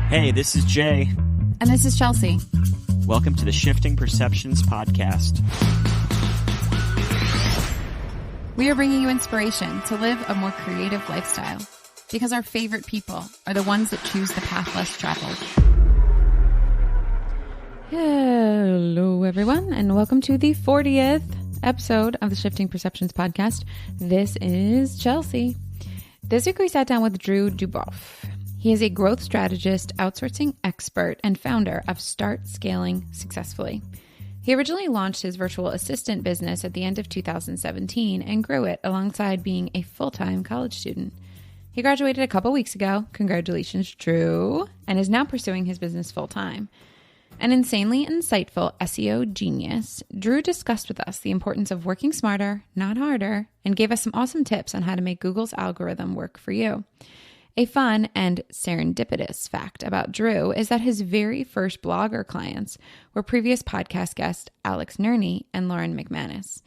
Hey, this is Jay. And this is Chelsea. Welcome to the Shifting Perceptions podcast. We are bringing you inspiration to live a more creative lifestyle because our favorite people are the ones that choose the path less traveled. Hello, everyone, and welcome to the 40th episode of the Shifting Perceptions podcast. This is Chelsea. This week we sat down with DuBoff. He is a growth strategist, outsourcing expert, and founder of Start Scaling Successfully. He originally launched his virtual assistant business at the end of 2017 and grew it alongside being a full-time college student. He graduated a couple weeks ago, congratulations, Drew, and is now pursuing his business full-time. An insanely insightful SEO genius, Drew discussed with us the importance of working smarter, not harder, and gave us some awesome tips on how to make Google's algorithm work for you. A fun and serendipitous fact about Drew is that his very first blogger clients were previous podcast guests Alex Nerney and Lauren McManus.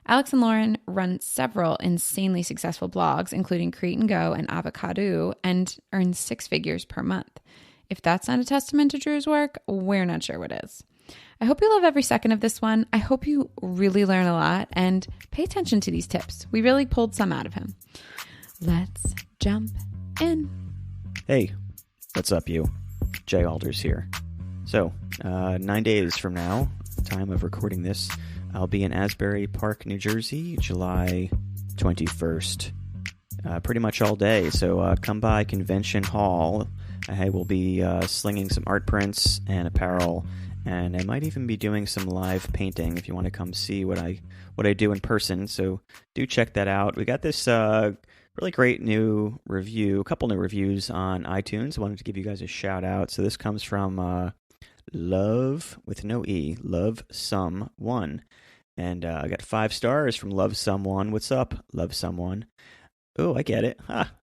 Alex and Lauren run several insanely successful blogs, including Create and Go and Avocado, and earn 6 figures per month. If that's not a testament to Drew's work, we're not sure what is. I hope you love every second of this one. I hope you really learn a lot and pay attention to these tips. We really pulled some out of him. Let's jump in. Hey, what's up, you? Jay Alders here. So, 9 days from now, time of recording this, I'll be in Asbury Park, New Jersey, July 21st. Pretty much all day, so come by Convention Hall. I will be slinging some art prints and apparel, and I might even be doing some live painting if you want to come see what I do in person. So do check that out. We got this really great new review, a couple new reviews on iTunes. I wanted to give you guys a shout out. So this comes from Love with no E, Love Someone, and I got 5 stars from Love Someone. What's up, Love Someone? Oh, I get it.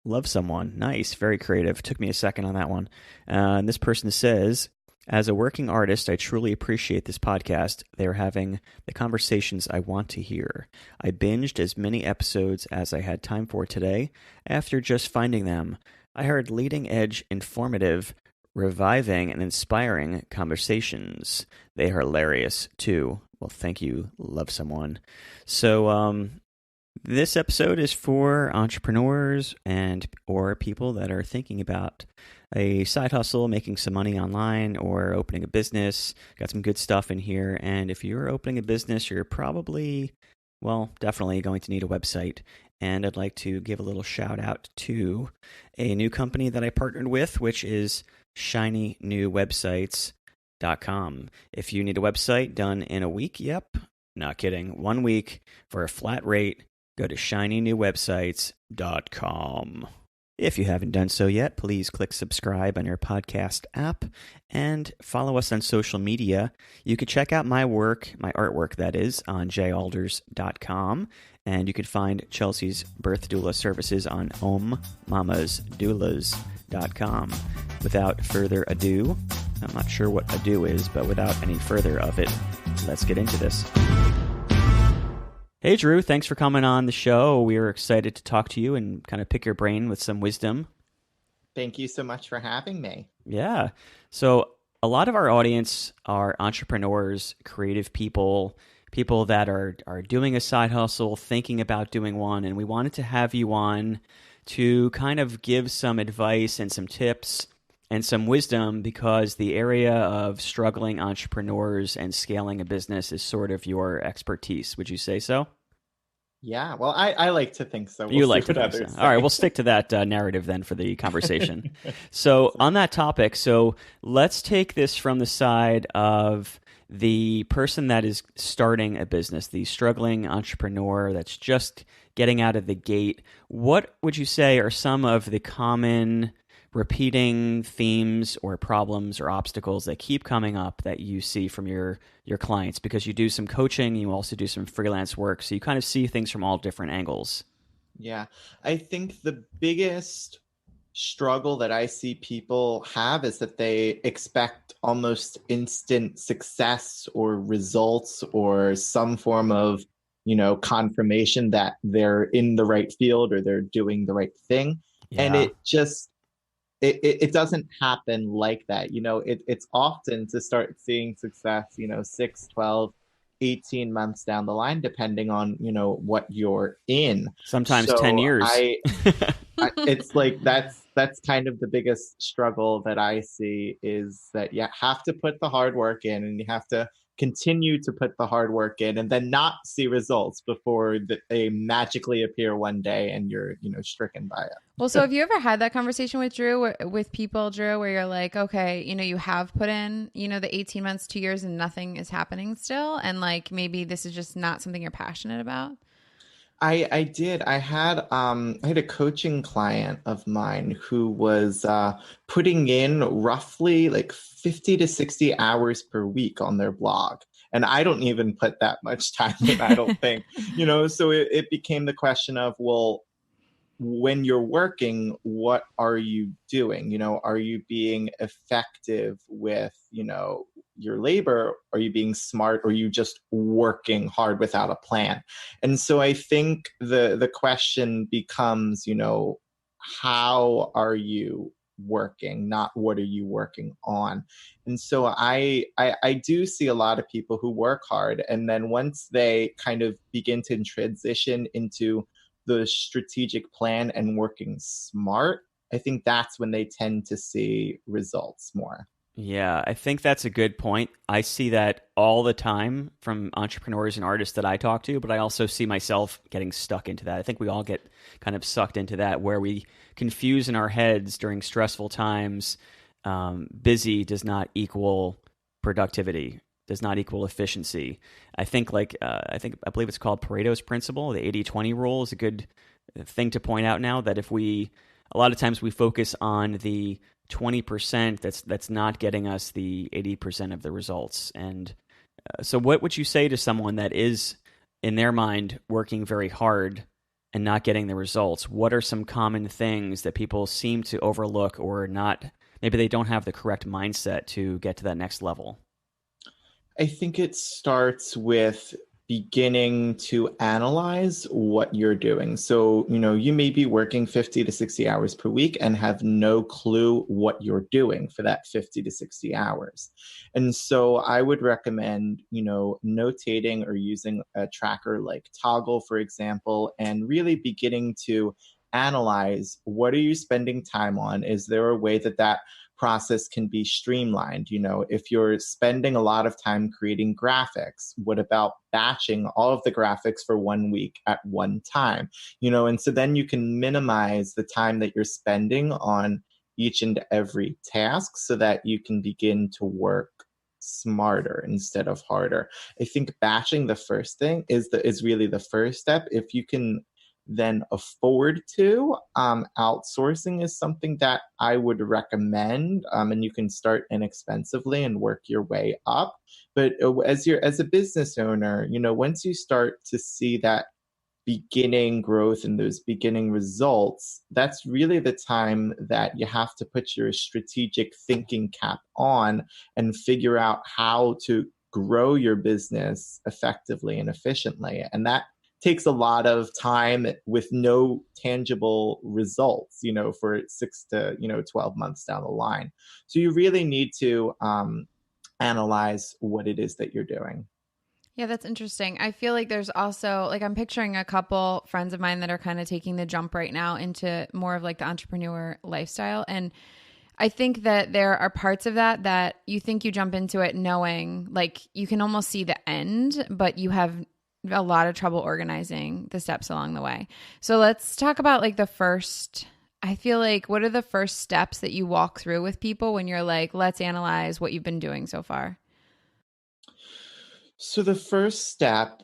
Love Someone. Nice. Very creative. Took me a second on that one. And this person says, as a working artist, I truly appreciate this podcast. They're having the conversations I want to hear. I binged as many episodes as I had time for today. After just finding them, I heard leading edge, informative, reviving, and inspiring conversations. They are hilarious, too. Well, thank you, Love Someone. So, this episode is for entrepreneurs or people that are thinking about a side hustle, making some money online, or opening a business. Got some good stuff in here. And if you're opening a business, you're probably, definitely going to need a website. And I'd like to give a little shout out to a new company that I partnered with, which is ShinyNewWebsites.com. If you need a website done in a week, yep, not kidding, 1 week for a flat rate, go to ShinyNewWebsites.com. If you haven't done so yet, please click subscribe on your podcast app and follow us on social media. You can check out my work, my artwork that is, on jalders.com. And you can find Chelsea's birth doula services on ommamasdoulas.com. Without further ado, I'm not sure what ado is, but without any further of it, let's get into this. Hey, Drew, thanks for coming on the show. We are excited to talk to you and kind of pick your brain with some wisdom. Thank you so much for having me. Yeah. So a lot of our audience are entrepreneurs, creative people that are doing a side hustle, thinking about doing one, and we wanted to have you on to kind of give some advice and some tips and some wisdom, because the area of struggling entrepreneurs and scaling a business is sort of your expertise. Would you say so? Yeah, well, I like to think so. You like to think so. All right, we'll stick to that narrative then for the conversation. So on that topic, so let's take this from the side of the person that is starting a business, the struggling entrepreneur that's just getting out of the gate. What would you say are some of the common repeating themes or problems or obstacles that keep coming up that you see from your clients? Because you do some coaching, you also do some freelance work, so you kind of see things from all different angles. Yeah, I think the biggest struggle that I see people have is that they expect almost instant success or results or some form of, confirmation that they're in the right field or they're doing the right thing. Yeah. And it just it doesn't happen like that. It's often to start seeing success, 6, 12, 18 months down the line, depending on, what you're in. Sometimes 10 So years. it's like that's kind of the biggest struggle that I see, is that you have to put the hard work in, and you have to continue to put the hard work in, and then not see results before they magically appear one day and you're stricken by it. Well, so have you ever had that conversation with with people, Drew, where you're like, okay, you have put in, the 18 months, 2 years, and nothing is happening still. And like, maybe this is just not something you're passionate about. I did. I had a coaching client of mine who was putting in roughly like 50 to 60 hours per week on their blog. And I don't even put that much time in, I don't think. So it became the question of, well, when you're working, what are you doing? Are you being effective with, your labor? Are you being smart? Or are you just working hard without a plan? And so I think the question becomes, how are you working, not what are you working on? And so I do see a lot of people who work hard, and then once they kind of begin to transition into the strategic plan and working smart, I think that's when they tend to see results more. Yeah, I think that's a good point. I see that all the time from entrepreneurs and artists that I talk to, but I also see myself getting stuck into that. I think we all get kind of sucked into that, where we confuse in our heads during stressful times. Busy does not equal productivity, does not equal efficiency. I think I believe it's called Pareto's principle. The 80-20 rule is a good thing to point out now, that a lot of times we focus on the 20% that's not getting us the 80% of the results. And so what would you say to someone that is, in their mind, working very hard and not getting the results? What are some common things that people seem to overlook, or not? Maybe they don't have the correct mindset to get to that next level. I think it starts with beginning to analyze what you're doing. So, you may be working 50 to 60 hours per week and have no clue what you're doing for that 50 to 60 hours. And so I would recommend, notating or using a tracker like Toggle, for example, and really beginning to analyze, what are you spending time on? Is there a way that process can be streamlined? If you're spending a lot of time creating graphics, what about batching all of the graphics for 1 week at one time? And so then you can minimize the time that you're spending on each and every task, so that you can begin to work smarter instead of harder. I think batching, the first thing, is really the first step. If you can then afford to, outsourcing is something that I would recommend, and you can start inexpensively and work your way up. But as a business owner, once you start to see that beginning growth and those beginning results, that's really the time that you have to put your strategic thinking cap on and figure out how to grow your business effectively and efficiently. And that takes a lot of time with no tangible results, for 6 to 12 months down the line. So you really need to analyze what it is that you're doing. Yeah, that's interesting. I feel like there's also, like, I'm picturing a couple friends of mine that are kind of taking the jump right now into more of like the entrepreneur lifestyle. And I think that there are parts of that you think you jump into it knowing, like, you can almost see the end, but you have a lot of trouble organizing the steps along the way. So let's talk about like I feel like, what are the first steps that you walk through with people when you're like, let's analyze what you've been doing so far? So the first step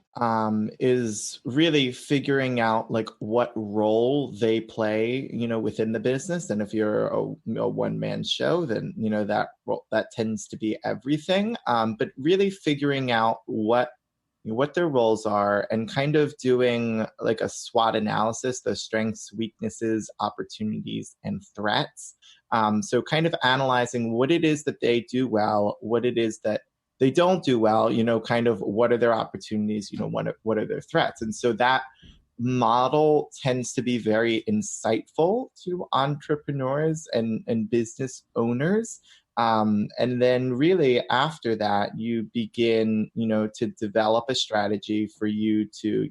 is really figuring out like what role they play, within the business. And if you're a one-man show, then that tends to be everything. But really figuring out what their roles are, and kind of doing like a SWOT analysis, the strengths, weaknesses, opportunities, and threats. So kind of analyzing what it is that they do well, what it is that they don't do well, kind of what are their opportunities, what are their threats. And so that model tends to be very insightful to entrepreneurs and business owners. And then really after that, you begin, to develop a strategy for you to,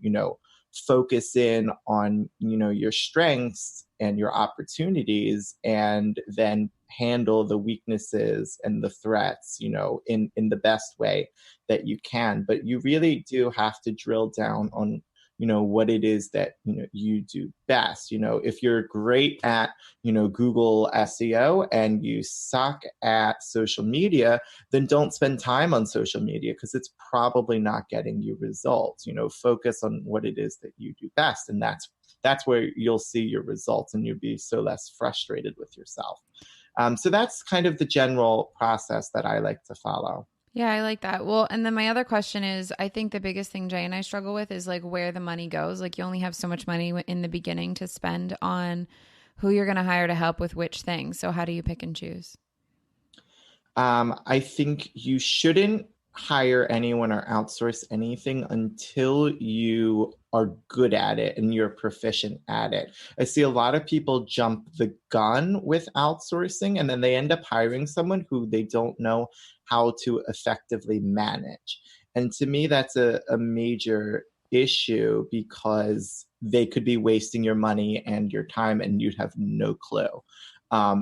focus in on, your strengths and your opportunities, and then handle the weaknesses and the threats, in the best way that you can. But you really do have to drill down on what it is that you do best. If you're great at Google SEO and you suck at social media, then don't spend time on social media, because it's probably not getting you results. Focus on what it is that you do best, and that's where you'll see your results, and you'll be so less frustrated with yourself. So that's kind of the general process that I like to follow. Yeah, I like that. Well, and then my other question is, I think the biggest thing Jay and I struggle with is like where the money goes. Like you only have so much money in the beginning to spend on who you're going to hire to help with which things. So how do you pick and choose? I think you shouldn't hire anyone or outsource anything until you are good at it and you're proficient at it. I see a lot of people jump the gun with outsourcing, and then they end up hiring someone who they don't know how to effectively manage. And to me, that's a major issue, because they could be wasting your money and your time and you'd have no clue.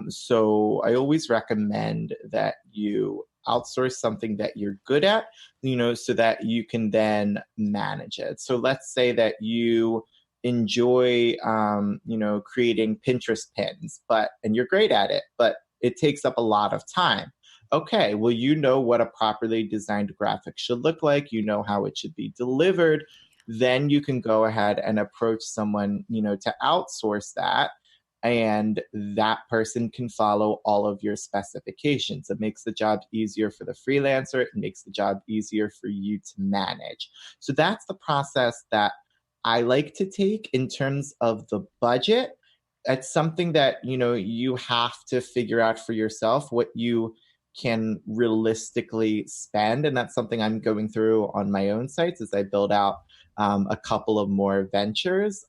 So I always recommend that you outsource something that you're good at, so that you can then manage it. So let's say that you enjoy, creating Pinterest pins, and you're great at it, but it takes up a lot of time. Okay, well, what a properly designed graphic should look like, how it should be delivered. Then you can go ahead and approach someone, to outsource that. And that person can follow all of your specifications. It makes the job easier for the freelancer. It makes the job easier for you to manage. So that's the process that I like to take. In terms of the budget, it's something that, you have to figure out for yourself what you can realistically spend. And that's something I'm going through on my own sites as I build out a couple of more ventures.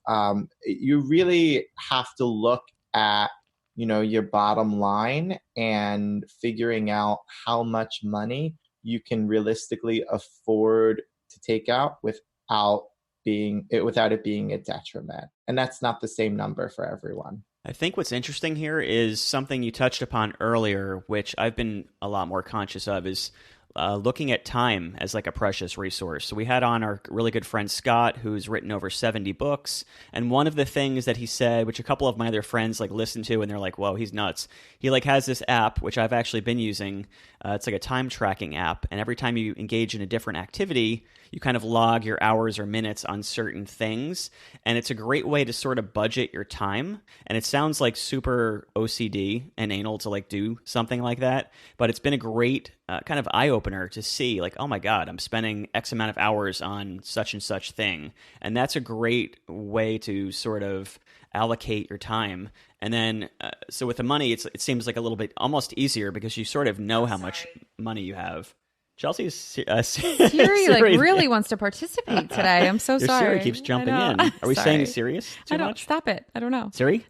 You really have to look at, your bottom line and figuring out how much money you can realistically afford to take out without it being a detriment. And that's not the same number for everyone. I think what's interesting here is something you touched upon earlier, which I've been a lot more conscious of, is looking at time as like a precious resource. So we had on our really good friend Scott, who's written over 70 books. And one of the things that he said, which a couple of my other friends like listened to and they're like, whoa, he's nuts. He like has this app, which I've actually been using. It's like a time tracking app. And every time you engage in a different activity, you kind of log your hours or minutes on certain things. And it's a great way to sort of budget your time. And it sounds like super OCD and anal to like do something like that. But it's been a great kind of eye-opener to see like, oh my God, I'm spending X amount of hours on such and such thing. And that's a great way to sort of allocate your time. And then, so with the money, it seems like a little bit almost easier because you sort of know how much money you have. Chelsea's Siri like really wants to participate today. I'm so sorry. Siri keeps jumping in. Are we saying serious too much? Stop it. I don't know. Siri?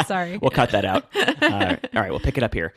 Sorry. We'll cut that out. All right, we'll pick it up here.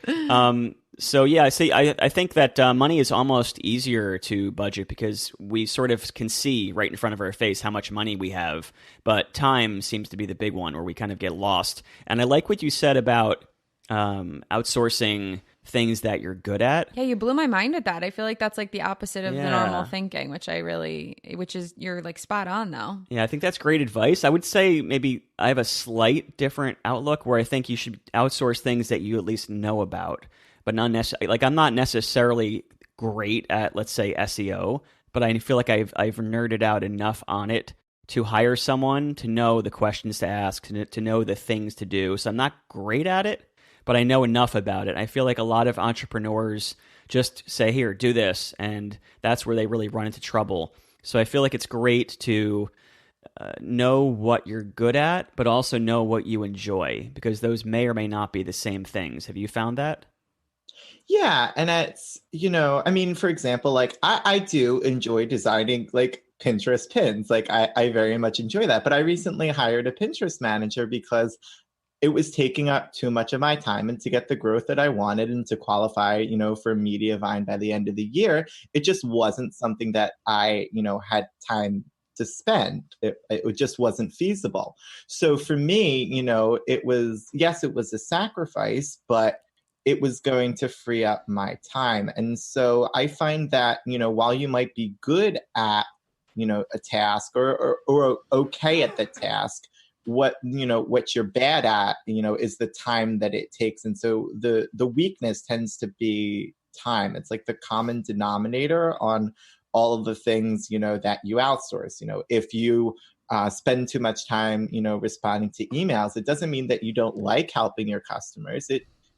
So yeah, I think that money is almost easier to budget because we sort of can see right in front of our face how much money we have, but time seems to be the big one where we kind of get lost. And I like what you said about outsourcing things that you're good at. Yeah, you blew my mind with that. I feel like that's like the opposite of the normal thinking, which is you're like spot on though. Yeah, I think that's great advice. I would say maybe I have a slight different outlook where I think you should outsource things that you at least know about, but not necessarily, like I'm not necessarily great at, let's say, SEO, but I feel like I've nerded out enough on it to hire someone to know the questions to ask, to know the things to do. So I'm not great at it, but I know enough about it. I feel like a lot of entrepreneurs just say, here, do this, and that's where they really run into trouble. So I feel like it's great to know what you're good at, but also know what you enjoy, because those may or may not be the same things. Have you found that? Yeah, and it's, for example, like I do enjoy designing like Pinterest pins. Like I very much enjoy that. But I recently hired a Pinterest manager because it was taking up too much of my time, and to get the growth that I wanted and to qualify, for Mediavine by the end of the year, it just wasn't something that I, had time to spend. It just wasn't feasible. So for me, it was, yes, it was a sacrifice, but it was going to free up my time. And so I find that, while you might be good at, a task or okay at the task, what you're bad at, is the time that it takes. And so the weakness tends to be time. It's like the common denominator on all of the things, that you outsource. If you spend too much time, responding to emails, it doesn't mean that you don't like helping your customers.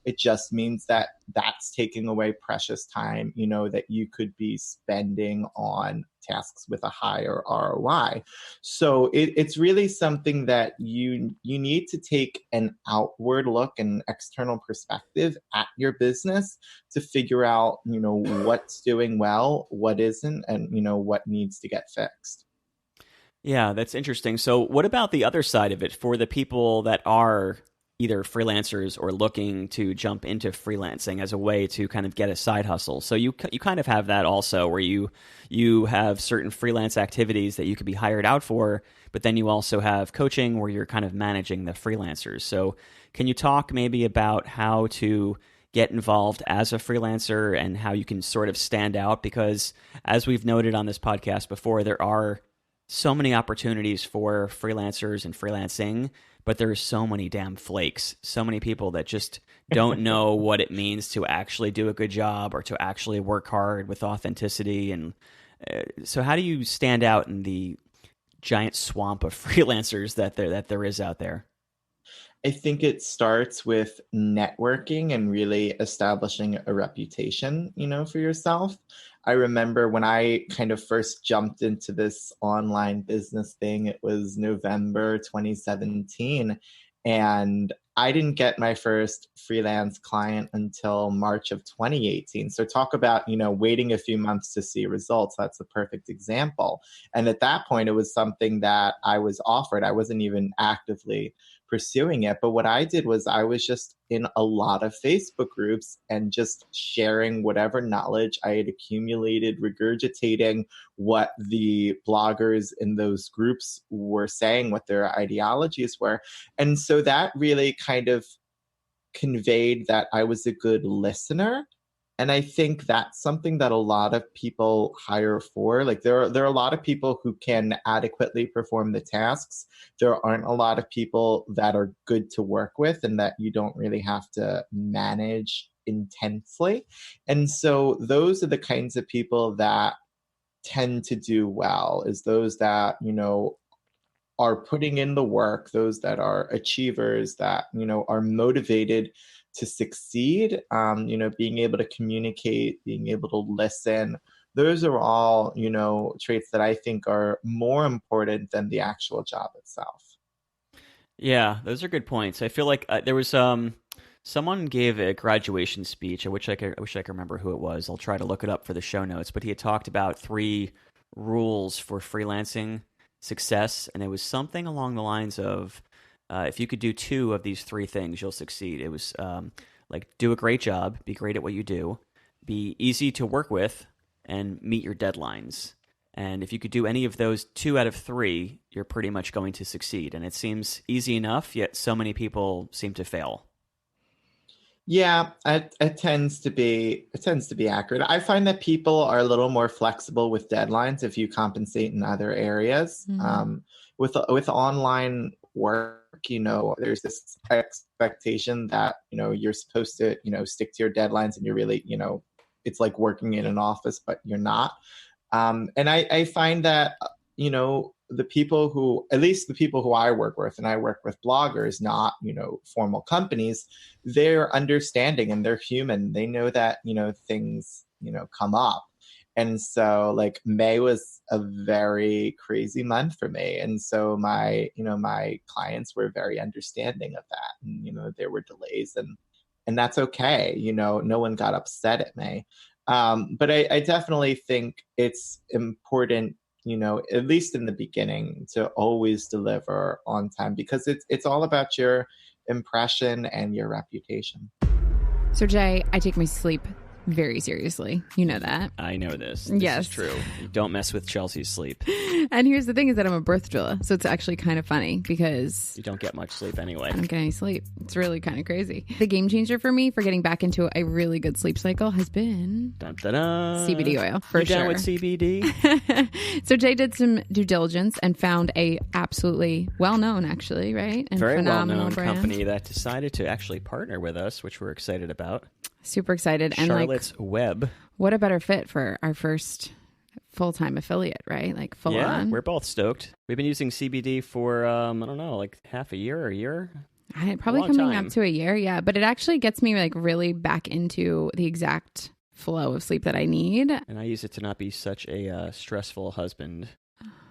It just means that that's taking away precious time, that you could be spending on tasks with a higher ROI. So it's really something that you need to take an outward look and external perspective at your business to figure out, what's doing well, what isn't, and, what needs to get fixed. Yeah, that's interesting. So what about the other side of it for the people that are either freelancers or looking to jump into freelancing as a way to kind of get a side hustle? So you kind of have that also, where you have certain freelance activities that you could be hired out for, but then you also have coaching where you're kind of managing the freelancers. So can you talk maybe about how to get involved as a freelancer and how you can sort of stand out? Because as we've noted on this podcast before, there are so many opportunities for freelancers and freelancing, but there's so many damn flakes, so many people that just don't know what it means to actually do a good job or to actually work hard with authenticity. And so how do you stand out in the giant swamp of freelancers that there is out there? I think it starts with networking and really establishing a reputation, for yourself. I remember when I kind of first jumped into this online business thing, it was November 2017. And I didn't get my first freelance client until March of 2018. So talk about, waiting a few months to see results. That's a perfect example. And at that point, it was something that I was offered. I wasn't even actively pursuing it. But what I did was I was just in a lot of Facebook groups and just sharing whatever knowledge I had accumulated, regurgitating what the bloggers in those groups were saying, what their ideologies were. And so that really kind of conveyed that I was a good listener. And I think that's something that a lot of people hire for. Like there are a lot of people who can adequately perform the tasks. There aren't a lot of people that are good to work with and that you don't really have to manage intensely. And so those are the kinds of people that tend to do well, is those that, are putting in the work, those that are achievers, that, are motivated to succeed, being able to communicate, being able to listen. Those are all, traits that I think are more important than the actual job itself. Yeah, those are good points. I feel like there was someone gave a graduation speech. I wish I could remember who it was. I'll try to look it up for the show notes. But he had talked about 3 rules for freelancing success, and it was something along the lines of if you could do 2 of these 3 things, you'll succeed. It was like do a great job, be great at what you do, be easy to work with, and meet your deadlines. And if you could do any of those 2 out of 3, you're pretty much going to succeed. And it seems easy enough, yet so many people seem to fail. Yeah, it tends to be accurate. I find that people are a little more flexible with deadlines if you compensate in other areas. Mm-hmm. With online work, there's this expectation that you're supposed to stick to your deadlines, and you're really it's like working in an office, but you're not. And I find that the people who, at least the people who I work with, and I work with bloggers, not, formal companies, they're understanding and they're human. They know that, things, come up. And so like May was a very crazy month for me. And so my clients were very understanding of that. And, there were delays, and that's okay. No one got upset at me. But I definitely think it's important at least in the beginning, to always deliver on time, because it's all about your impression and your reputation. So Jay, I take my sleep very seriously. You know that. I know this. Yes. This is true. You don't mess with Chelsea's sleep. And here's the thing is that I'm a birth doula. So it's actually kind of funny because You don't get much sleep anyway. I don't get any sleep. It's really kind of crazy. The game changer for me for getting back into a really good sleep cycle has been Dun, dun, dun. CBD oil, for You sure. down with CBD? So Jay did some due diligence and found a absolutely well-known, actually, right? And Very phenomenal well-known brand. company that decided to actually partner with us, which we're excited about. Super excited. And Charlotte's Web. what a better fit for our first full-time affiliate, right? Like full on. We're both stoked. We've been using CBD for, I don't know, like half a year or a year. Probably long coming time. up to a year, yeah. But it actually gets me like really back into the exact flow of sleep that I need. And I use it to not be such a stressful husband.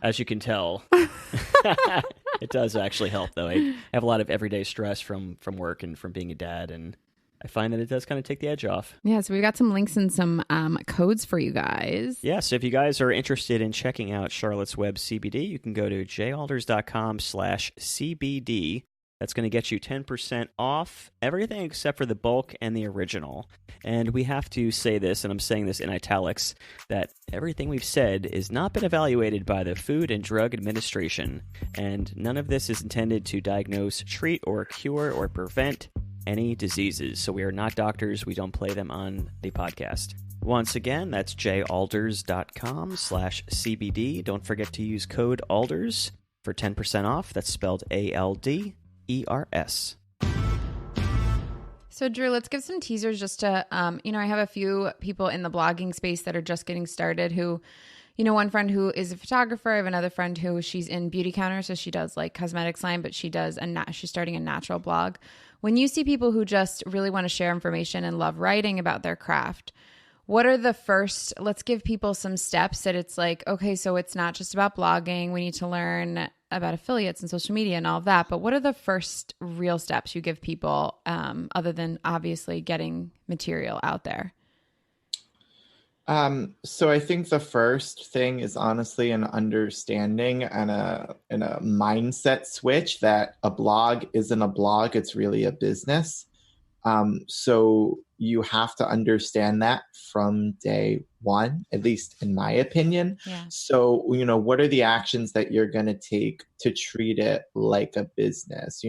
As you can tell, it does actually help, though. I have a lot of everyday stress from work and from being a dad, and I find that it does kind of take the edge off. Yeah, so we've got some links and some codes for you guys. Yeah, so if you guys are interested in checking out Charlotte's Web CBD, you can go to jalders.com/CBD. That's going to get you 10% off everything except for the bulk and the original. And we have to say this, and I'm saying this in italics, that everything we've said has not been evaluated by the Food and Drug Administration. And none of this is intended to diagnose, treat, or cure, or prevent any diseases. So we are not doctors. We don't play them on the podcast. Once again, that's jalders.com/CBD. Don't forget to use code ALDERS for 10% off. That's spelled ALDERS. So Drew, let's give some teasers just to, I have a few people in the blogging space that are just getting started who, one friend who is a photographer. I have another friend who she's in Beauty Counter. So she does like cosmetics line, but she's starting a natural blog. When you see people who just really want to share information and love writing about their craft, what are the first, let's give people some steps that it's like, okay, so it's not just about blogging. We need to learn about affiliates and social media and all of that. But what are the first real steps you give people other than obviously getting material out there? So I think the first thing is honestly an understanding and a mindset switch that a blog isn't a blog, it's really a business. So you have to understand that from day one, at least in my opinion. Yeah. So, what are the actions that you're going to take to treat it like a business?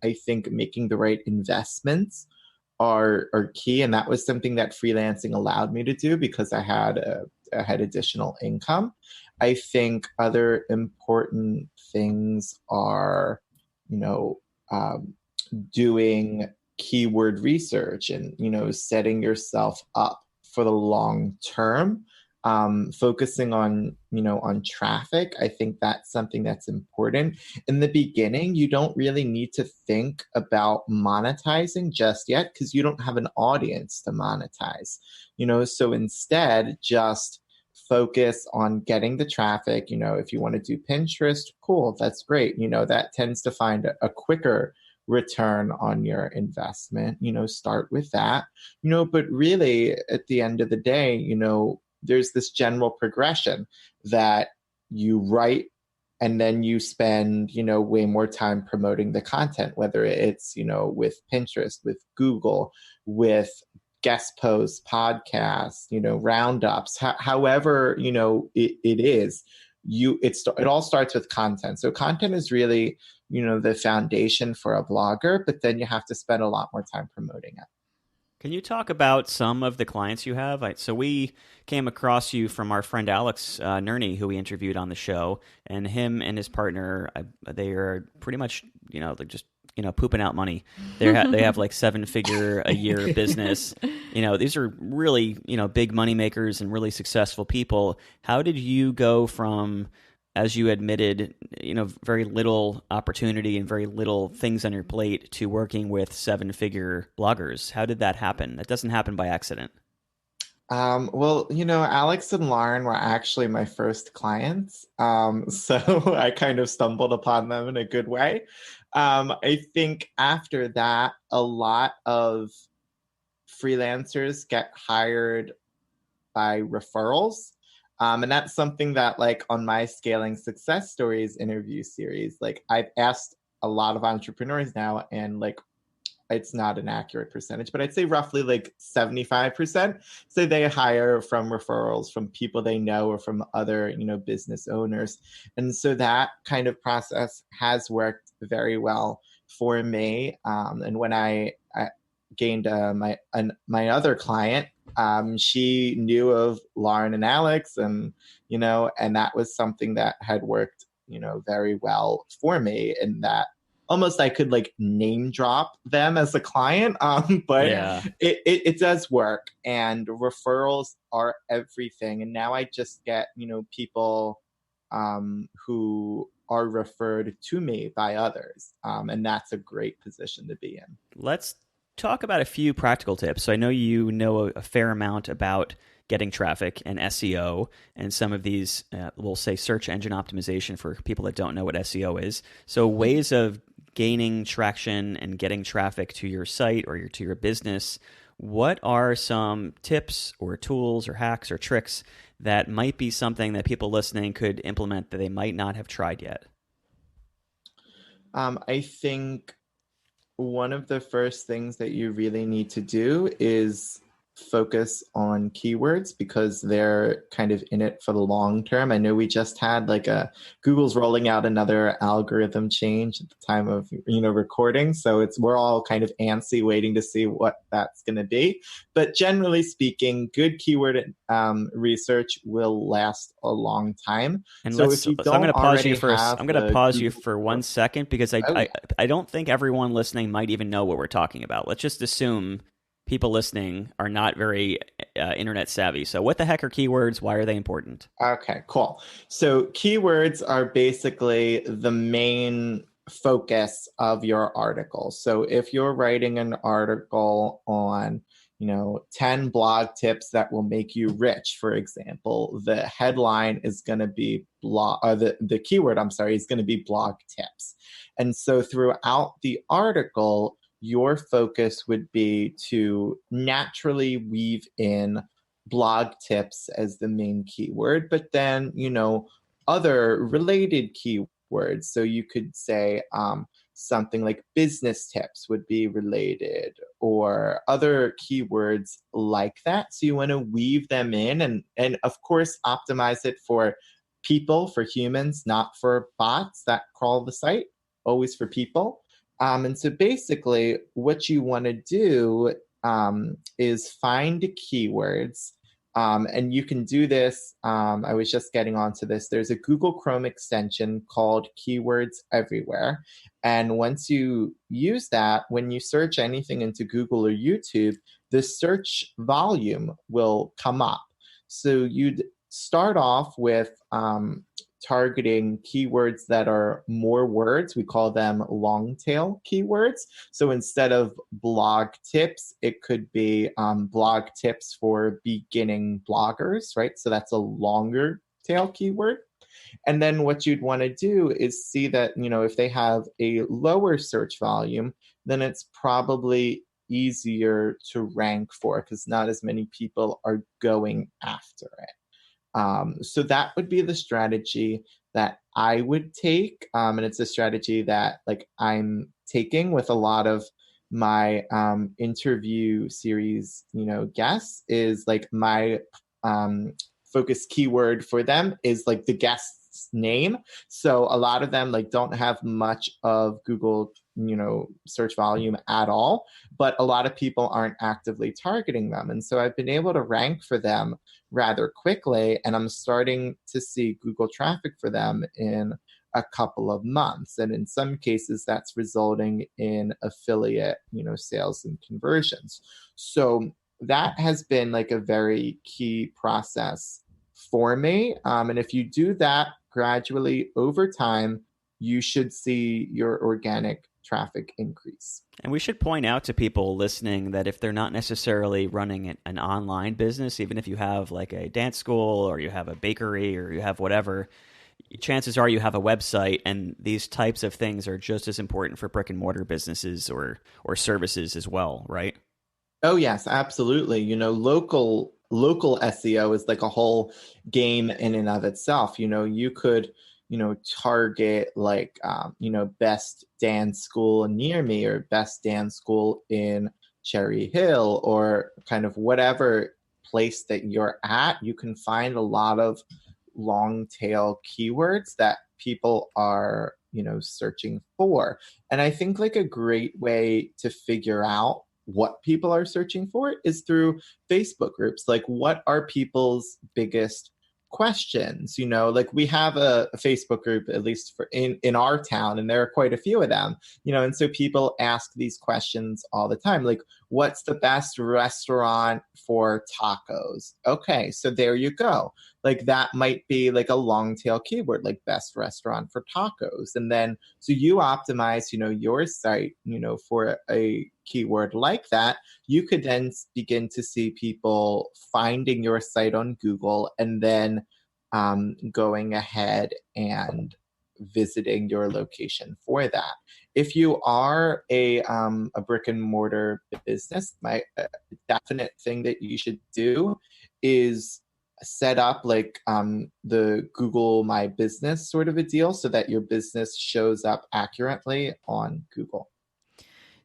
I think making the right investments are key. And that was something that freelancing allowed me to do because I had additional income. I think other important things are, doing keyword research and, setting yourself up for the long term, focusing on traffic. I think that's something that's important. In the beginning, you don't really need to think about monetizing just yet because you don't have an audience to monetize, so instead just focus on getting the traffic. If you want to do Pinterest, cool, that's great. That tends to find a quicker return on your investment. Start with that. But really at the end of the day, there's this general progression that you write and then you spend, way more time promoting the content, whether it's, with Pinterest, with Google, with guest posts, podcasts, roundups, however, it is. It all starts with content. So content is really, the foundation for a blogger, but then you have to spend a lot more time promoting it. Can you talk about some of the clients you have? So we came across you from our friend Alex Nerney, who we interviewed on the show, and him and his partner, they are pretty much, just pooping out money. They have like 7-figure a year business. These are really, big money makers and really successful people. How did you go from, as you admitted, very little opportunity and very little things on your plate to working with 7-figure bloggers? How did that happen? That doesn't happen by accident. Well, Alex and Lauren were actually my first clients. So I kind of stumbled upon them in a good way. I think after that, a lot of freelancers get hired by referrals. And that's something that like on my Scaling Success Stories interview series, like I've asked a lot of entrepreneurs now, and like it's not an accurate percentage, but I'd say roughly like 75% say they hire from referrals from people they know or from other, business owners. And so that kind of process has worked very well for me. And when I gained my other client, she knew of Lauren and Alex, and and that was something that had worked very well for me, in that almost I could like name drop them as a client, but Yeah. it does work, and referrals are everything. And now I just get people who are referred to me by others, and that's a great position to be in. Let's talk about a few practical tips. So I know you know a fair amount about getting traffic and SEO and some of these, we'll say search engine optimization for people that don't know what SEO is. So ways of gaining traction and getting traffic to your site or to your business. What are some tips or tools or hacks or tricks that might be something that people listening could implement that they might not have tried yet? I think one of the first things that you really need to do is focus on keywords, because they're kind of in it for the long term. I know we just had like Google's rolling out another algorithm change at the time of recording, so we're all kind of antsy waiting to see what that's going to be. But generally speaking, good keyword research will last a long time. And so if you I'm going to pause you for have I'm going to pause you Google- for 1 second, because I don't think everyone listening might even know what we're talking about. Let's just assume people listening are not very internet savvy. So what the heck are keywords? Why are they important? Okay, cool. So keywords are basically the main focus of your article. So if you're writing an article on 10 blog tips that will make you rich, for example, the headline is going to be the keyword, is going to be blog tips. And so throughout the article, your focus would be to naturally weave in blog tips as the main keyword, but then, other related keywords. So you could say something like business tips would be related, or other keywords like that. So you want to weave them in, and of course, optimize it for people, for humans, not for bots that crawl the site, always for people. And so basically what you want to do is find keywords. And you can do this. I was just getting onto this. There's a Google Chrome extension called Keywords Everywhere. And once you use that, when you search anything into Google or YouTube, the search volume will come up. So you'd start off with targeting keywords that are more words. We call them long tail keywords. So instead of blog tips, it could be blog tips for beginning bloggers, right? So that's a longer tail keyword. And then what you'd want to do is see that, if they have a lower search volume, then it's probably easier to rank for, because not as many people are going after it. So that would be the strategy that I would take. And it's a strategy that like I'm taking with a lot of my interview series, guests, is like my focus keyword for them is like the guest's name. So a lot of them like don't have much of Google search volume at all, but a lot of people aren't actively targeting them. And so I've been able to rank for them rather quickly, and I'm starting to see Google traffic for them in a couple of months. And in some cases, that's resulting in affiliate, sales and conversions. So that has been like a very key process for me. And if you do that gradually over time, you should see your organic traffic increase. And we should point out to people listening that if they're not necessarily running an online business, even if you have like a dance school or you have a bakery or you have whatever, chances are you have a website, and these types of things are just as important for brick and mortar businesses or services as well, right? Oh, yes, absolutely. local SEO is like a whole game in and of itself. You could, target like, best dance school near me, or best dance school in Cherry Hill, or kind of whatever place that you're at. You can find a lot of long tail keywords that people are, searching for. And I think like a great way to figure out what people are searching for is through Facebook groups. Like, what are people's biggest questions? Like, we have a Facebook group, at least for in our town, and there are quite a few of them, and so people ask these questions all the time, like, what's the best restaurant for tacos? Okay, so there you go. Like, that might be like a long tail keyword, like best restaurant for tacos. And then so you optimize, your site, for a keyword like that. You could then begin to see people finding your site on Google, and then going ahead and visiting your location for that. If you are a brick and mortar business, my definite thing that you should do is set up like the Google My Business sort of a deal, so that your business shows up accurately on Google.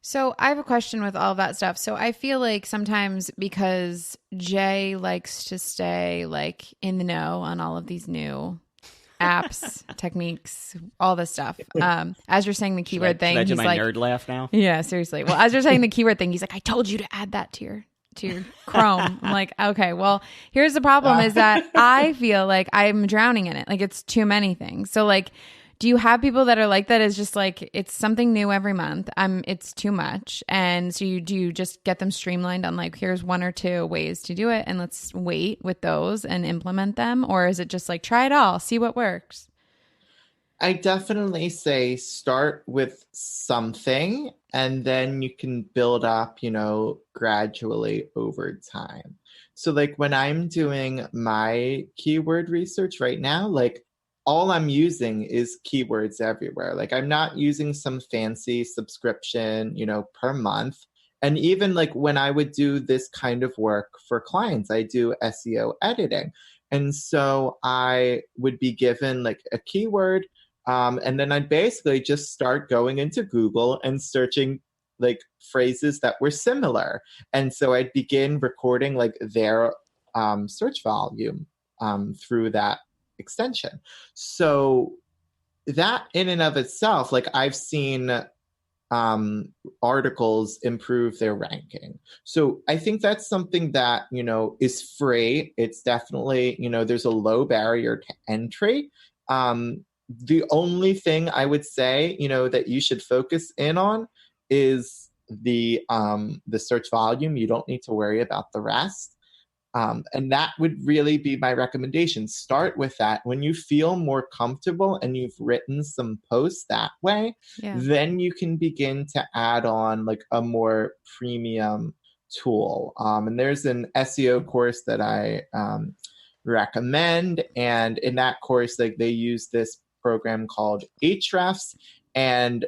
So I have a question with all of that stuff. So I feel like sometimes, because Jay likes to stay like in the know on all of these new apps, techniques, all this stuff. As you're saying the keyword thing, should I do he's my like, nerd laugh now? Yeah, seriously. Well, as you're saying the keyword thing, he's like, I told you to add that to your Chrome. I'm like, okay, well, here's the problem is that I feel like I'm drowning in it. Like, it's too many things. So like, do you have people that are like that? Is just like, it's something new every month. It's too much. And so do you just get them streamlined on like, here's one or two ways to do it, and let's wait with those and implement them? Or is it just like, try it all, see what works? I definitely say start with something, and then you can build up, gradually over time. So like, when I'm doing my keyword research right now, like, all I'm using is keywords everywhere. Like, I'm not using some fancy subscription, per month. And even like when I would do this kind of work for clients, I do SEO editing. And so I would be given like a keyword, and then I'd basically just start going into Google and searching like phrases that were similar. And so I'd begin recording like their search volume through that extension. So that in and of itself, like, I've seen articles improve their ranking. So I think that's something that, is free. It's definitely, there's a low barrier to entry. The only thing I would say, that you should focus in on is the search volume. You don't need to worry about the rest. And that would really be my recommendation. Start with that. When you feel more comfortable and you've written some posts that way, then you can begin to add on like a more premium tool. And there's an SEO course that I recommend. And in that course, like, they use this program called Ahrefs, and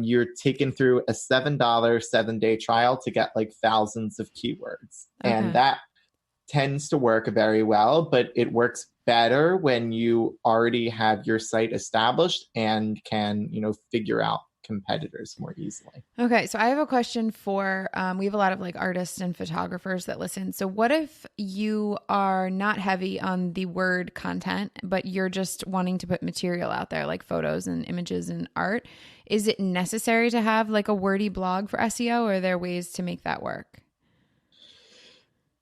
you're taken through a $7 7-day trial to get like thousands of keywords. Okay. And that tends to work very well, but it works better when you already have your site established and can, figure out competitors more easily. Okay. So I have a question for, we have a lot of like artists and photographers that listen. So what if you are not heavy on the word content, but you're just wanting to put material out there, like photos and images and art? Is it necessary to have like a wordy blog for SEO, or are there ways to make that work?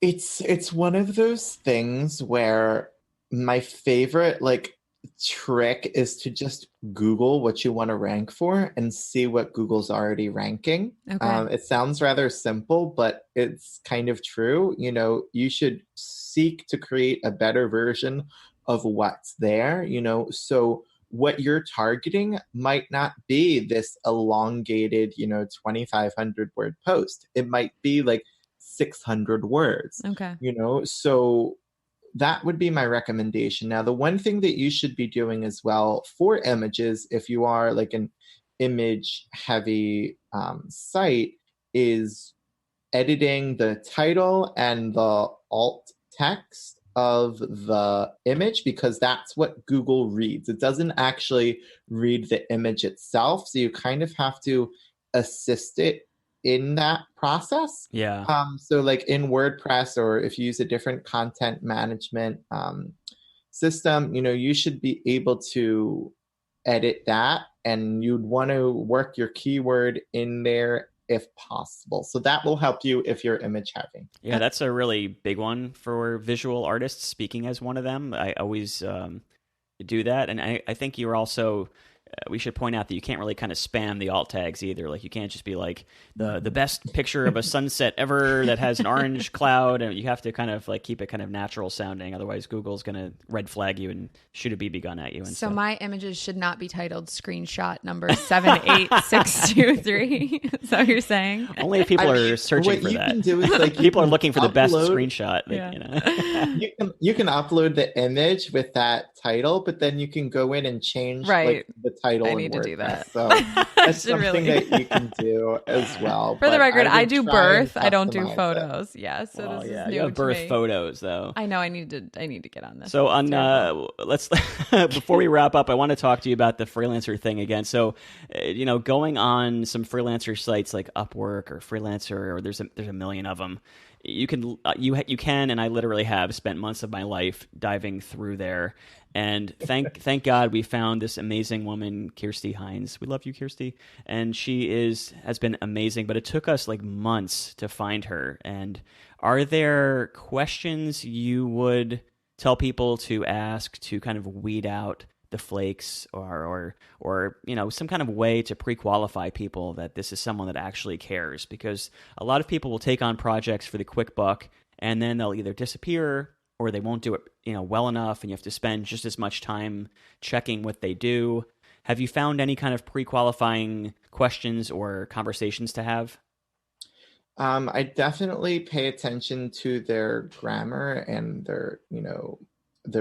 It's one of those things where my favorite like trick is to just Google what you want to rank for and see what Google's already ranking. Okay. It sounds rather simple, but it's kind of true. You should seek to create a better version of what's there, so what you're targeting might not be this elongated, 2,500 word post. It might be like 600 words. Okay. So that would be my recommendation. Now, the one thing that you should be doing as well for images, if you are like an image heavy site, is editing the title and the alt text of the image because that's what Google reads. It doesn't actually read the image itself. So you kind of have to assist it in that process. Yeah. So like in WordPress, or if you use a different content management system, you should be able to edit that, and you'd want to work your keyword in there if possible. So that will help you if you're image heavy. Yeah, that's a really big one for visual artists, speaking as one of them. I always do that. And I think you're also, we should point out that you can't really kind of spam the alt tags either. Like you can't just be like the best picture of a sunset ever that has an orange cloud. And you have to kind of like keep it kind of natural sounding. Otherwise Google's going to red flag you and shoot a BB gun at you. And so my images should not be titled screenshot number 78623. Is that what you're saying? Only if people are searching for that. Can do is like people are looking for the best screenshot. Yeah. You can upload the image with that title, but then you can go in and change like the title. I need to do that. So that's something that you can do as well. For the record, I do birth. I don't do photos. Yeah. So this is new you have birth photos though. I know. I need to get on this. So let's before we wrap up, I want to talk to you about the freelancer thing again. So, going on some freelancer sites like Upwork or Freelancer, or there's a million of them. You can, and I literally have spent months of my life diving through there. And thank God we found this amazing woman, Kirsty Hines. We love you, Kirsty. And she has been amazing, but it took us like months to find her. And are there questions you would tell people to ask to kind of weed out the flakes, or some kind of way to pre-qualify people that this is someone that actually cares? Because a lot of people will take on projects for the quick buck, and then they'll either disappear or they won't do it well enough, and you have to spend just as much time checking what they do. Have you found any kind of pre-qualifying questions or conversations to have? I definitely pay attention to their grammar and their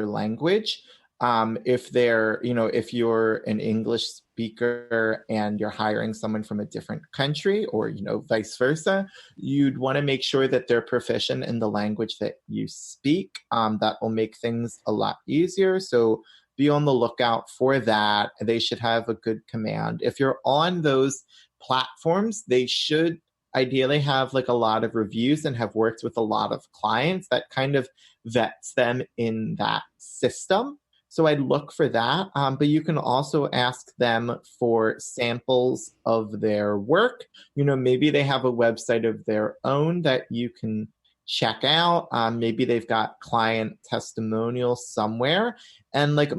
language. If they're, if you're an English speaker and you're hiring someone from a different country, or, vice versa, you'd want to make sure that they're proficient in the language that you speak. That will make things a lot easier. So be on the lookout for that. They should have a good command. If you're on those platforms, they should ideally have like a lot of reviews and have worked with a lot of clients that kind of vets them in that system. So I'd look for that, but you can also ask them for samples of their work. Maybe they have a website of their own that you can check out. Maybe they've got client testimonials somewhere. And like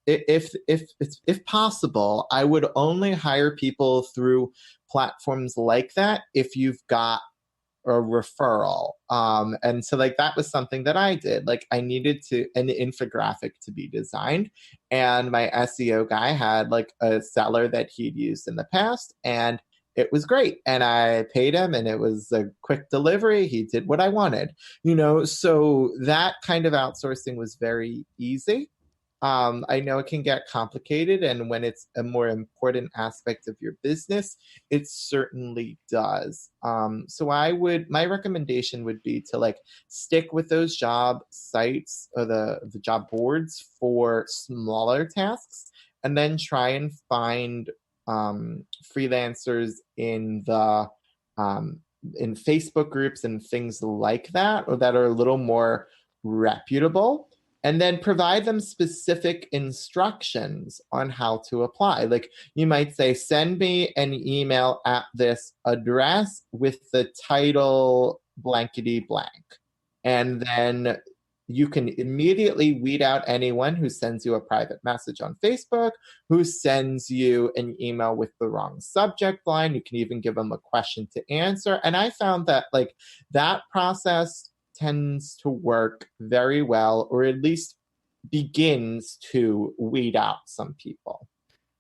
if possible, I would only hire people through platforms like that if you've got a referral. And so like that was something that I did. Like I needed an infographic to be designed, and my SEO guy had like a seller that he'd used in the past, and it was great. And I paid him, and it was a quick delivery. He did what I wanted, so that kind of outsourcing was very easy. I know it can get complicated, and when it's a more important aspect of your business, it certainly does. So my recommendation would be to like stick with those job sites or the job boards for smaller tasks, and then try and find freelancers in in Facebook groups and things like that, or that are a little more reputable. And then provide them specific instructions on how to apply. Like you might say, send me an email at this address with the title blankety blank. And then you can immediately weed out anyone who sends you a private message on Facebook, who sends you an email with the wrong subject line. You can even give them a question to answer. And I found that like that process tends to work very well, or at least begins to weed out some people.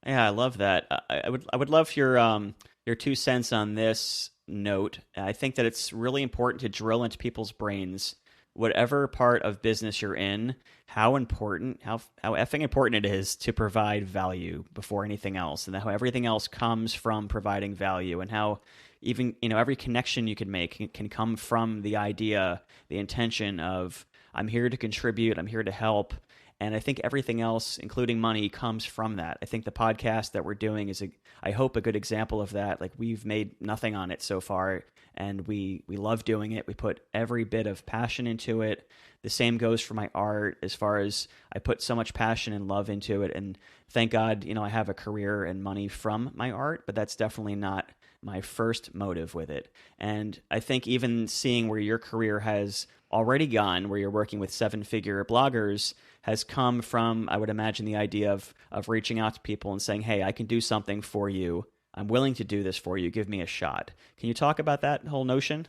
Yeah, I love that. I would love your 2 cents on this note. I think that it's really important to drill into people's brains, whatever part of business you're in, how effing important it is to provide value before anything else, and how everything else comes from providing value, and how even every connection you can make can come from the idea, the intention of I'm here to contribute. I'm here to help. And I think everything else, including money, comes from that. I think the podcast that we're doing is, I hope, a good example of that. Like, we've made nothing on it so far, and we love doing it. We put every bit of passion into it. The same goes for my art, as far as I put so much passion and love into it. And thank God, I have a career and money from my art, but that's definitely not my first motive with it. And I think even seeing where your career has already gone, where you're working with 7-figure bloggers, has come from, I would imagine, the idea of reaching out to people and saying, hey, I can do something for you. I'm willing to do this for you. Give me a shot. Can you talk about that whole notion?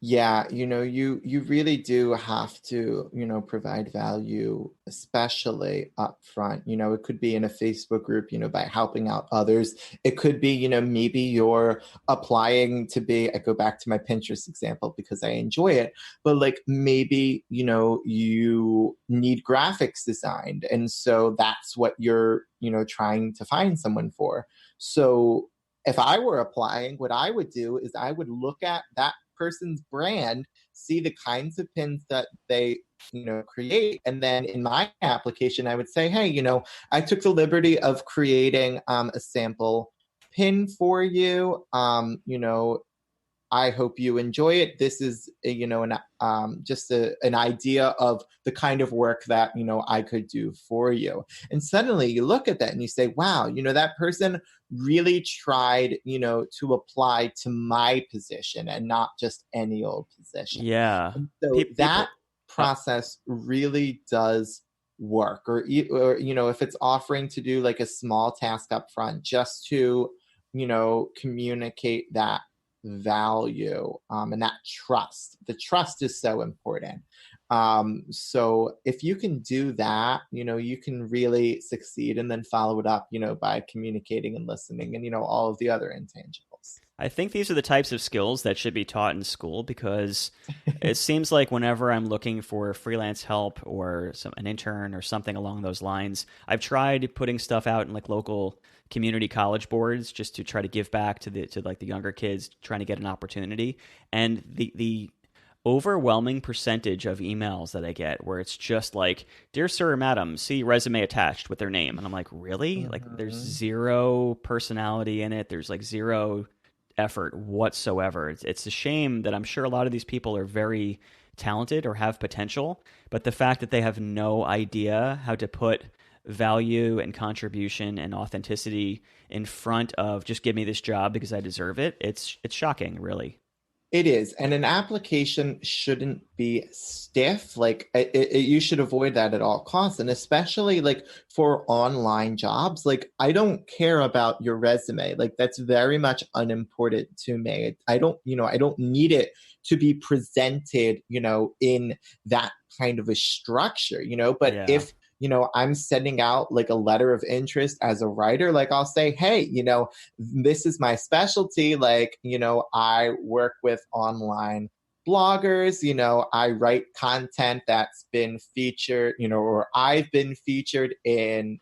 Yeah, you really do have to, provide value, especially up front. It could be in a Facebook group, by helping out others. It could be, maybe you're applying to be, I go back to my Pinterest example because I enjoy it, but like maybe, you need graphics designed. And so that's what you're, trying to find someone for. So if I were applying, what I would do is I would look at that person's brand, see the kinds of pins that they create, and then in my application I would say, hey, I took the liberty of creating a sample pin for you. I hope you enjoy it. This is, just an idea of the kind of work that, I could do for you. And suddenly you look at that and you say, wow, that person really tried, to apply to my position and not just any old position. Yeah. And so that process really does work. Or, if it's offering to do like a small task up front, just to, communicate that value and that trust. The trust is so important. So if you can do that, you can really succeed, and then follow it up, by communicating and listening and, all of the other intangibles. I think these are the types of skills that should be taught in school, because it seems like whenever I'm looking for freelance help or an intern or something along those lines, I've tried putting stuff out in like local community college boards just to try to give back to the younger kids trying to get an opportunity. And the overwhelming percentage of emails that I get where it's just like, dear sir or madam, see resume attached with their name. And I'm like, really? Like, there's zero personality in it. There's like zero effort whatsoever. It's a shame that I'm sure a lot of these people are very talented or have potential, but the fact that they have no idea how to put value and contribution and authenticity in front of just give me this job because I deserve it, it's shocking, really. It is. And an application shouldn't be stiff. Like you should avoid that at all costs. And especially like for online jobs, like I don't care about your resume. Like that's very much unimportant to me. I don't need it to be presented, in that kind of a structure, but Yeah. if I'm sending out like a letter of interest as a writer, like I'll say, hey, this is my specialty. Like, I work with online bloggers, I write content that's been featured, or I've been featured in,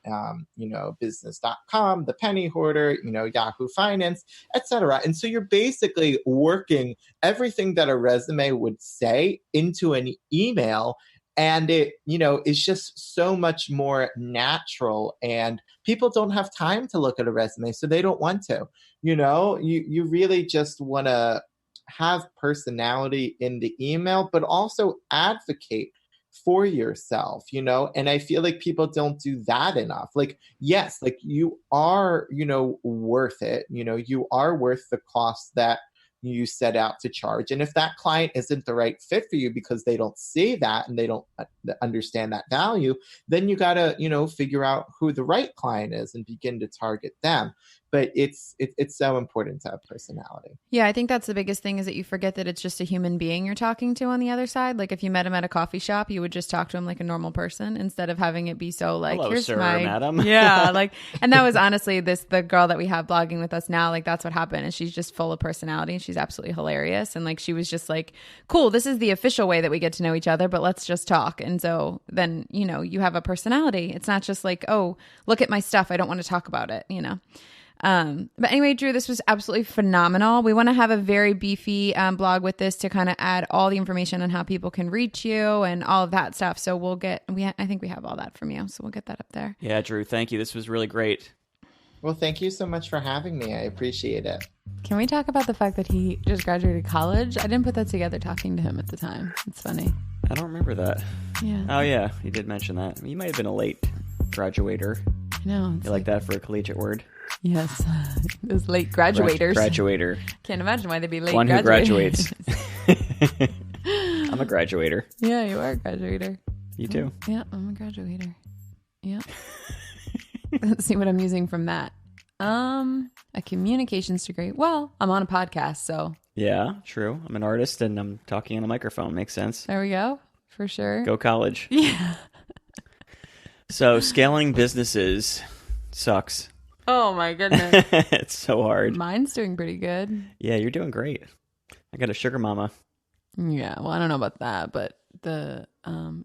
business.com, The Penny Hoarder, Yahoo Finance, etc. And so you're basically working everything that a resume would say into an email. And it, is just so much more natural, and people don't have time to look at a resume, so they don't want to, you really just want to have personality in the email, but also advocate for yourself, and I feel like people don't do that enough. Like, yes, like you are, worth it, you are worth the cost that you set out to charge. And if that client isn't the right fit for you because they don't see that and they don't understand that value, then you got to, figure out who the right client is and begin to target them. But it's so important to have personality. Yeah, I think that's the biggest thing, is that you forget that it's just a human being you're talking to on the other side. Like if you met him at a coffee shop, you would just talk to him like a normal person instead of having it be so like, hello, here's sir, my madam. Yeah, like, and that was honestly the girl that we have blogging with us now. Like that's what happened, and she's just full of personality, and she's absolutely hilarious. And like she was just like, cool, this is the official way that we get to know each other, but let's just talk. And so then you have a personality. It's not just like, oh, look at my stuff, I don't want to talk about it. But anyway, Drew, this was absolutely phenomenal. We want to have a very beefy blog with this to kind of add all the information on how people can reach you and all of that stuff. So I think we have all that from you. So we'll get that up there. Yeah, Drew, thank you. This was really great. Well, thank you so much for having me. I appreciate it. Can we talk about the fact that he just graduated college? I didn't put that together talking to him at the time. It's funny. I don't remember that. Yeah. Oh, yeah. You did mention that. You might have been a late graduator. I know. You like that for a collegiate word? Yes. Those late graduators. Graduator. Can't imagine why they'd be late. One who graduates. graduators. I'm a graduator. Yeah, you are a graduator. You too. Yeah, I'm a graduator. Yeah. Let's see what I'm using from that. A communications degree. Well, I'm on a podcast, so. Yeah, true. I'm an artist and I'm talking on a microphone. Makes sense. There we go. For sure. Go college. Yeah. So scaling businesses sucks. Oh my goodness. It's so hard. Mine's doing pretty good. Yeah, you're doing great. I got a sugar mama. Yeah, well, I don't know about that, but the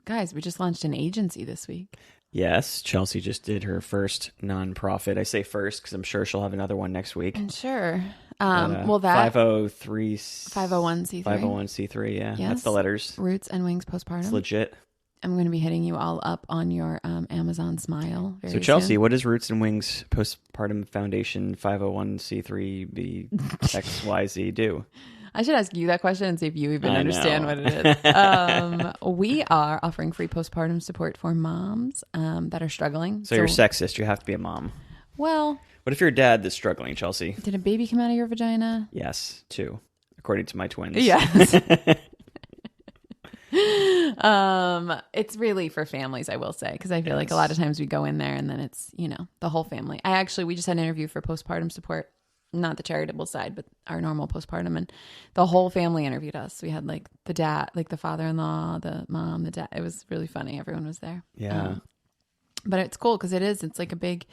guys, we just launched an agency this week. Yes, Chelsea just did her first nonprofit. I say first because I'm sure she'll have another one next week. Sure. But, Well, that 501c3. 501c3, yeah. Yes. That's the letters. Roots and Wings postpartum. It's legit. I'm going to be hitting you all up on your Amazon Smile. So Chelsea, soon. what does Roots and Wings Postpartum Foundation 501c3 BXYZ do? I should ask you that question and see if you even I understand know. what it is. We are offering free postpartum support for moms that are struggling. So you're sexist. You have to be a mom. Well, What if you're a dad that's struggling, Chelsea? did a baby come out of your vagina? Yes, two, according to my twins. Yes. It's really for families, I will say, because I feel like a lot of times we go in there and then it's, the whole family. We just had an interview for postpartum support, not the charitable side, but our normal postpartum, and the whole family interviewed us. We had like the dad, like the father-in-law, the mom, the dad. It was really funny. Everyone was there. Yeah. But it's cool because it's like a big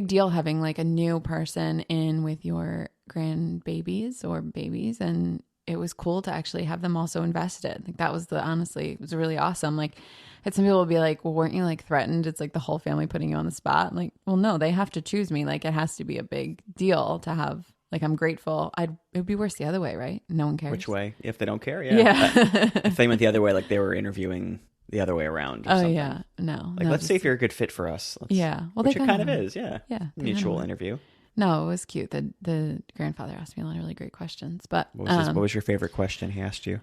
deal having like a new person in with your grandbabies or babies, and it was cool to actually have them also invested. Like that was honestly, it was really awesome. Like had some people be like, well, weren't you like threatened? It's like the whole family putting you on the spot. I'm like, well, no, they have to choose me. Like it has to be a big deal to have, like, I'm grateful. It would be worse the other way, right? No one cares. Which way? If they don't care, yeah. Yeah. If they went the other way, like they were interviewing the other way around or something. Yeah. No. Like, let's see if you're a good fit for us. Yeah. Well, which they it kind of is, yeah. Yeah. Mutual interview. No, it was cute. The grandfather asked me a lot of really great questions. But what was your favorite question he asked you?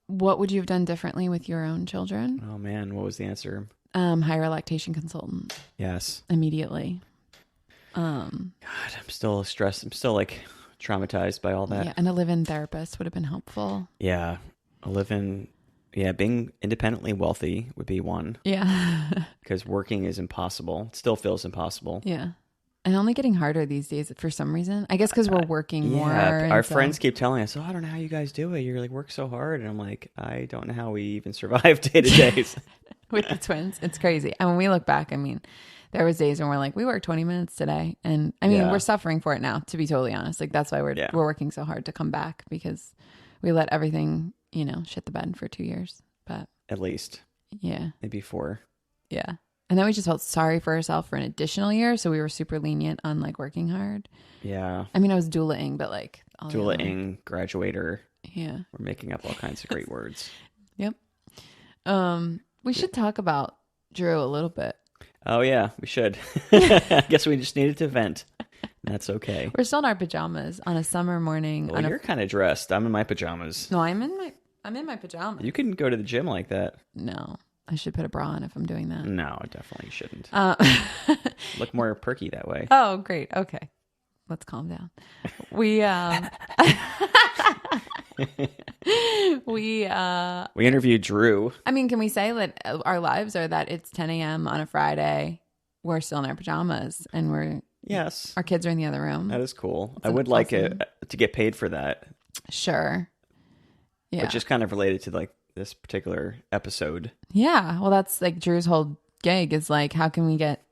What would you have done differently with your own children? Oh man, what was the answer? Hire a lactation consultant. Yes. Immediately. God, I'm still stressed. I'm still like traumatized by all that. Yeah, and a live-in therapist would have been helpful. Yeah. Being independently wealthy would be one. Yeah. Because working is impossible. It still feels impossible. Yeah. And only getting harder these days for some reason. I guess because we're working more. Yeah, our friends keep telling us, I don't know how you guys do it. You're like, work so hard. And I'm like, I don't know how we even survive day to day. With the twins. It's crazy. And when we look back, I mean, there was days when we're like, we worked 20 minutes today. And I mean, we're suffering for it now, to be totally honest. Like that's why we're working so hard to come back, because we let everything, shit the bed for 2 years. But at least. Yeah. Maybe 4. Yeah. And then we just felt sorry for ourselves for an additional year. So we were super lenient on like working hard. Yeah. I mean, I was doula-ing, but like. Doula-ing, graduator. Yeah. We're making up all kinds of great words. Yep. We should talk about Drew a little bit. Oh yeah, we should. I guess we just needed to vent. That's okay. We're still in our pajamas on a summer morning. Well, you're kind of dressed. I'm in my pajamas. No, I'm in my pajamas. You can go to the gym like that. No. I should put a bra on if I'm doing that. No, definitely shouldn't. Look more perky that way. Oh, great. Okay. Let's calm down. We interviewed Drew. I mean, can we say that our lives are that it's 10 a.m. on a Friday, we're still in our pajamas, and Yes. Our kids are in the other room. That is cool. I would like to get paid for that. Sure. Yeah. Which is kind of related to like this particular episode. Yeah. Well, that's like Drew's whole gig is like, how can we get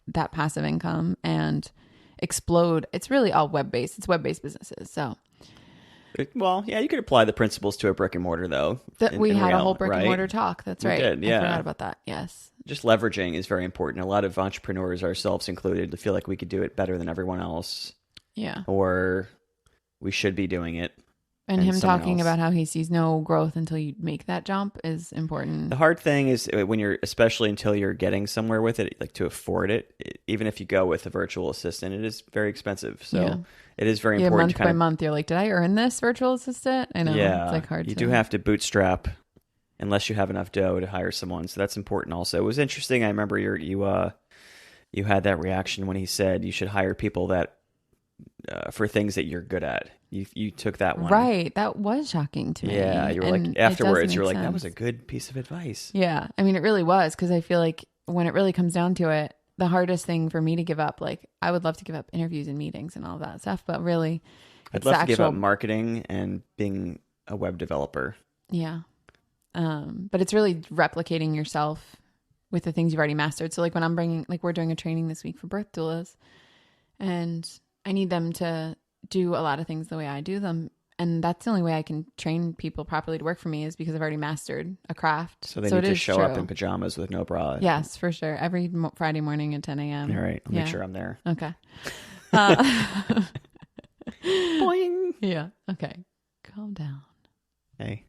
that passive income and explode? It's really all web-based. It's web-based businesses. So Well, yeah, you could apply the principles to a brick and mortar, though. We had a whole reality, brick and mortar talk. That's right. We did, yeah. I forgot about that. Yes. Just leveraging is very important. A lot of entrepreneurs, ourselves included, to feel like we could do it better than everyone else. Yeah. Or we should be doing it. And him talking about how he sees no growth until you make that jump is important. The hard thing is when especially until you're getting somewhere with it, like to afford it, even if you go with a virtual assistant, it is very expensive. So it is very important. Month by month, you're like, did I earn this virtual assistant? I know. Yeah. It's like hard You do have to bootstrap unless you have enough dough to hire someone. So that's important also. It was interesting. I remember you had that reaction when he said you should hire people that for things that you're good at. You took that one. Right. That was shocking to me. Yeah. You were like, afterwards, you were like, that was a good piece of advice. Yeah. I mean, it really was, because I feel like when it really comes down to it, the hardest thing for me to give up, like I would love to give up interviews and meetings and all that stuff, but really I'd love to give up marketing and being a web developer. Yeah. But it's really replicating yourself with the things you've already mastered. So like when we're doing a training this week for birth doulas, and I need them to do a lot of things the way I do them. And that's the only way I can train people properly to work for me, is because I've already mastered a craft. So they need to show up in pajamas with no bra. Yes, for sure. Every Friday morning at 10 a.m. All right. I'll make sure I'm there. Okay. Boing. Yeah. Okay. Calm down. Hey.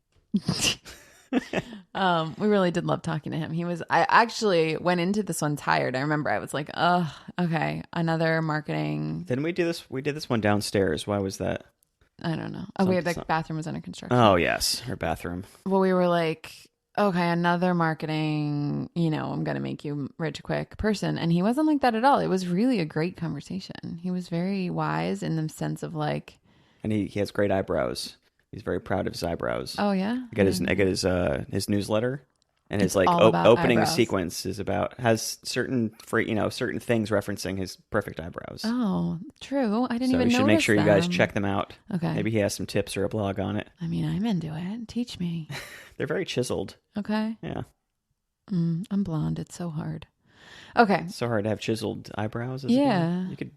We really did love talking to him. I actually went into this one tired. I remember I was like, oh, okay, another marketing. Didn't we do this? We did this one downstairs. Why was that? I don't know. Oh, the bathroom was under construction. Oh, yes. Her bathroom. Well, we were like, okay, another marketing, I'm going to make you rich quick person. And he wasn't like that at all. It was really a great conversation. He was very wise in the sense of like. And he has great eyebrows. He's very proud of his eyebrows. Oh yeah, I get his newsletter, and his like opening eyebrows. Sequence has certain certain things referencing his perfect eyebrows. Oh, true. I didn't even notice. So you should make sure you guys check them out. Okay. Maybe he has some tips or a blog on it. I mean, I'm into it. Teach me. They're very chiseled. Okay. Yeah. I'm blonde. It's so hard. Okay. It's so hard to have chiseled eyebrows. Yeah. You could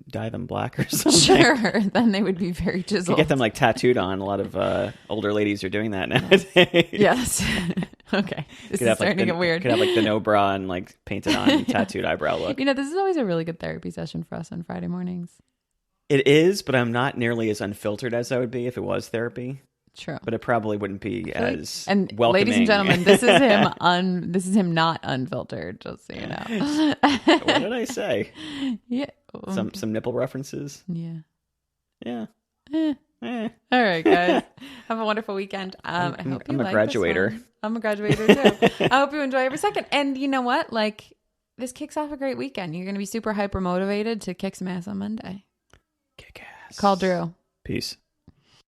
dye them black or something. Sure, then they would be very chiseled. You get them like tattooed on. A lot of older ladies are doing that nowadays. Yes. Okay. This is starting to get weird. Could have like the no bra and like painted on tattooed eyebrow look. This is always a really good therapy session for us on Friday mornings. It is, but I'm not nearly as unfiltered as I would be if it was therapy. True. But it probably wouldn't be as and welcoming. Ladies and gentlemen, this is him this is him not unfiltered, just so you know. What did I say? Yeah. Some nipple references. Yeah. Yeah. All right, guys. Have a wonderful weekend. I hope you I'm a like graduator. This one. I'm a graduator too. I hope you enjoy every second. And you know what? Like, this kicks off a great weekend. You're going to be super hyper motivated to kick some ass on Monday. Kick ass. Call Drew. Peace.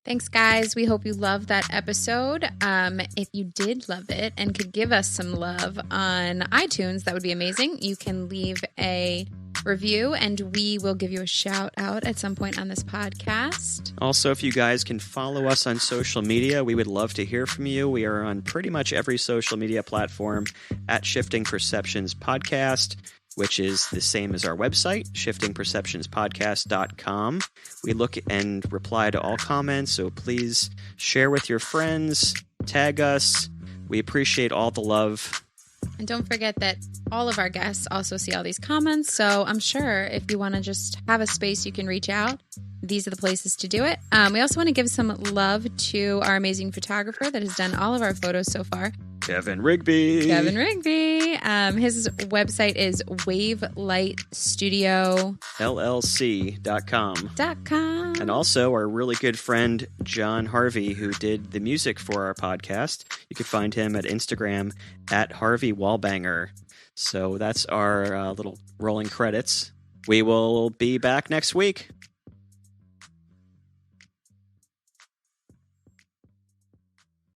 Thanks, guys. We hope you loved that episode. If you did love it and could give us some love on iTunes, that would be amazing. You can leave a review and we will give you a shout out at some point on this podcast. Also, if you guys can follow us on social media, we would love to hear from you. We are on pretty much every social media platform at Shifting Perceptions Podcast, which is the same as our website, shiftingperceptionspodcast.com. We look and reply to all comments, so please share with your friends, tag us. We appreciate all the love. And don't forget that all of our guests also see all these comments, so I'm sure if you want to just have a space you can reach out, these are the places to do it. We also want to give some love to our amazing photographer that has done all of our photos so far, Kevin Rigby. His website is wavelightstudio.llc.com. And also our really good friend John Harvey, who did the music for our podcast. You can find him at Instagram at Harvey Wallbanger. So that's our little rolling credits. We will be back next week.